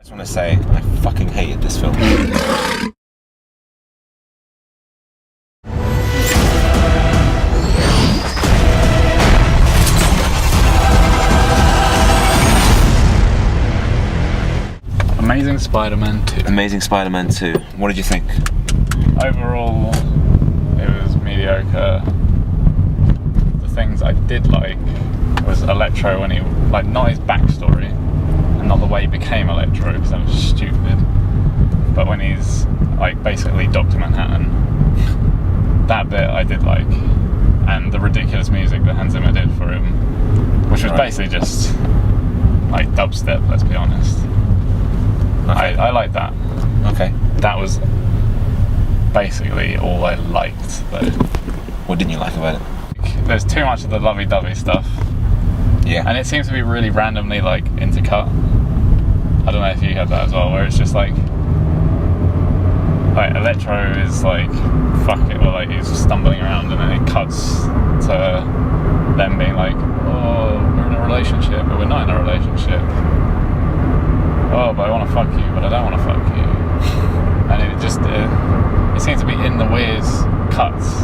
I just want to say, I fucking hated this film. Amazing Spider-Man 2. Amazing Spider-Man 2. What did you think? Overall, it was mediocre. The things I did like was Electro when he, like, not his backstory, and not the way he became Electro, because that was stupid. But when he's, like, basically Dr. Manhattan, that bit I did like. And the ridiculous music that Hans Zimmer did for him, which was basically just, like, dubstep, let's be honest. Okay. I like that. Okay. That was basically all I liked, though. What didn't you like about it? There's too much of the lovey-dovey stuff. Yeah. And it seems to be really randomly, like, intercut. I don't know if you had that as well, where it's just like Electro is like, fuck it, or like he's stumbling around, and then it cuts to them being like, oh, we're in a relationship, but we're not in a relationship. Oh, but I want to fuck you, but I don't want to fuck you. And it just, it seems to be in the weird cuts.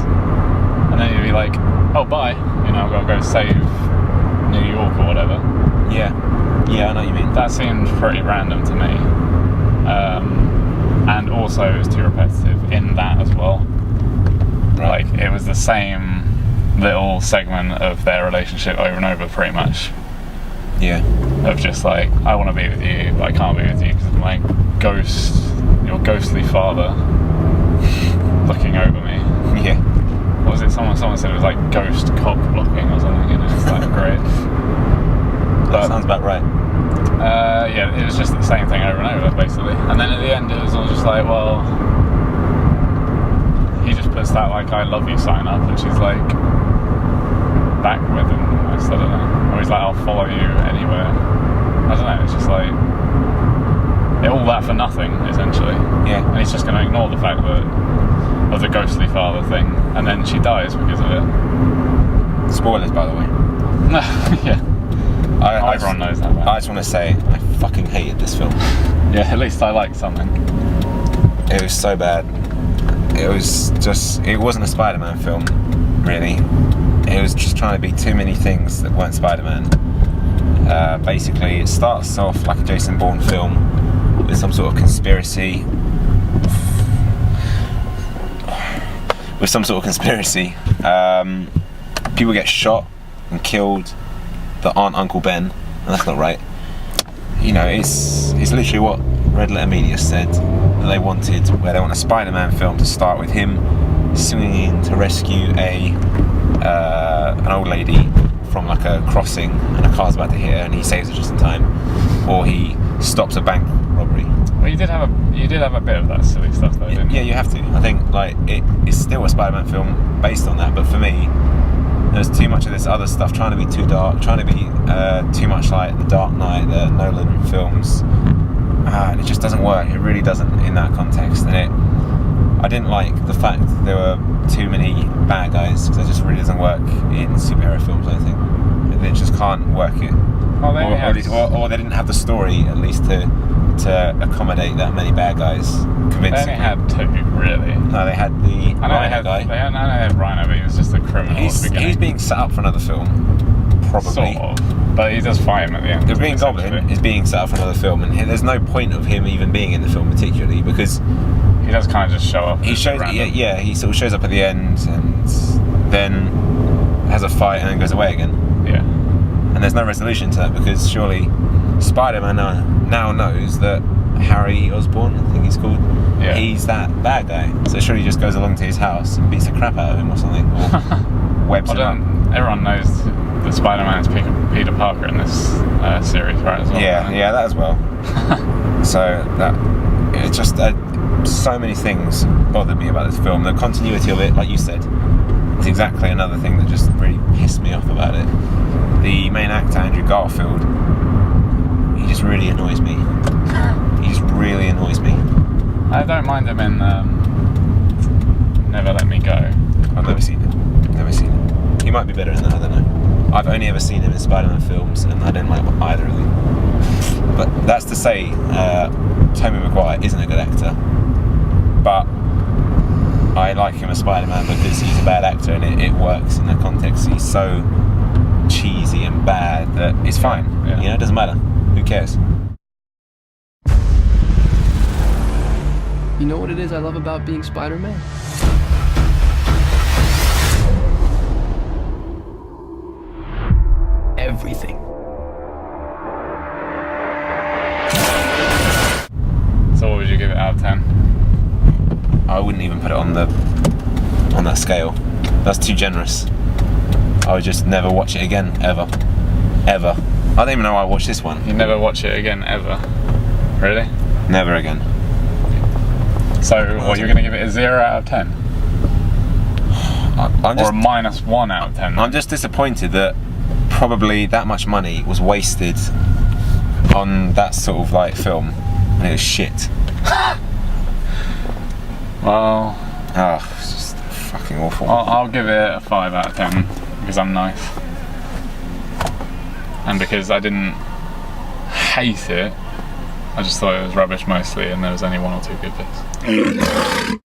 And then you'd be like, oh, bye, you know, I've got to go save New York or whatever. Yeah. Yeah, I know what you mean. That seemed pretty random to me. And also it was too repetitive in that as well. Right. Like, it was the same little segment of their relationship over and over, pretty much. Yeah. Of just like, I want to be with you, but I can't be with you because of my ghost, your ghostly father looking over me. Yeah. What was it? Someone said it was like ghost cock blocking or something, you know, it's like great. That sounds about right. Yeah, it was just the same thing over and over, basically. And then at the end it was all just like, well, he just puts that like I love you sign up, and she's like back with him almost, I don't know. Or he's like, I'll follow you anywhere. I don't know, it's just like all that for nothing, essentially. Yeah. And he's just going to ignore the fact that of the ghostly father thing, and then she dies because of it. Spoilers, by the way. Yeah. Everyone knows that. Man. I just want to say, I fucking hated this film. Yeah, at least I liked something. It was so bad. It was just, it wasn't a Spider-Man film, really. It was just trying to be too many things that weren't Spider-Man. Basically, it starts off like a Jason Bourne film with some sort of conspiracy. People get shot and killed that aren't Uncle Ben, and that's not right. You know, it's literally what Red Letter Media said that they wanted, where they want a Spider-Man film to start with him swinging in to rescue an old lady from like a crossing, and a car's about to hit her, and he saves her just in time, or he stops a bank robbery. Well, you did have a bit of that silly stuff though, didn't you? Yeah, you have to. I think like it's still a Spider-Man film based on that, but for me, there's too much of this other stuff, trying to be too dark, trying to be too much like the Dark Knight, the Nolan films. It just doesn't work. It really doesn't in that context. And I didn't like the fact that there were too many bad guys, because it just really doesn't work in superhero films, I think. They just can't work it. Well, or they didn't have the story, at least, to accommodate that many bad guys convincingly. They only had two, really. No, they had the Rhino guy. I know they had Rhino, but he was just a criminal at the beginning. He's being set up for another film, probably. Sort of. But he does fight him at the end. The Green Goblin is being set up for another film, and there's no point of him even being in the film particularly, because he does kind of just show up. He sort of shows up at the end and then has a fight and then goes away again. Yeah. And there's no resolution to that, because surely Spider-Man now knows that Harry Osborn, I think he's called, he's that bad guy. So surely he just goes along to his house and beats the crap out of him or something, or webs him up. Everyone knows that Spider-Man is Peter Parker in this series, right? As well, yeah, that as well. So that it's just so many things bothered me about this film. The continuity of it, like you said, is exactly another thing that just really pissed me off about it. The main actor, Andrew Garfield, he just really annoys me. He just really annoys me. I don't mind him in Never Let Me Go. I've never seen him. He might be better in that, I don't know. I've only ever seen him in Spider-Man films, and I didn't like either of them. but that's to say, Tobey Maguire isn't a good actor. But I like him as Spider-Man because he's a bad actor and it works in the context. He's so cheesy and bad that it's fine. Yeah. You know, it doesn't matter. Who cares? You know what it is I love about being Spider-Man? Everything. So what would you give it out of 10? I wouldn't even put it on that scale. That's too generous. I would just never watch it again, ever. I don't even know why I watched this one. You never watch it again, ever? Really? Never again. So what, you're going to give it a 0 out of 10? I'm Or a just, -1 out of 10? I'm just disappointed that probably that much money was wasted on that sort of like film, and it was shit. Well, It's just fucking awful. I'll give it a 5 out of 10 because I'm nice. And because I didn't hate it, I just thought it was rubbish mostly and there was only 1 or 2 good bits.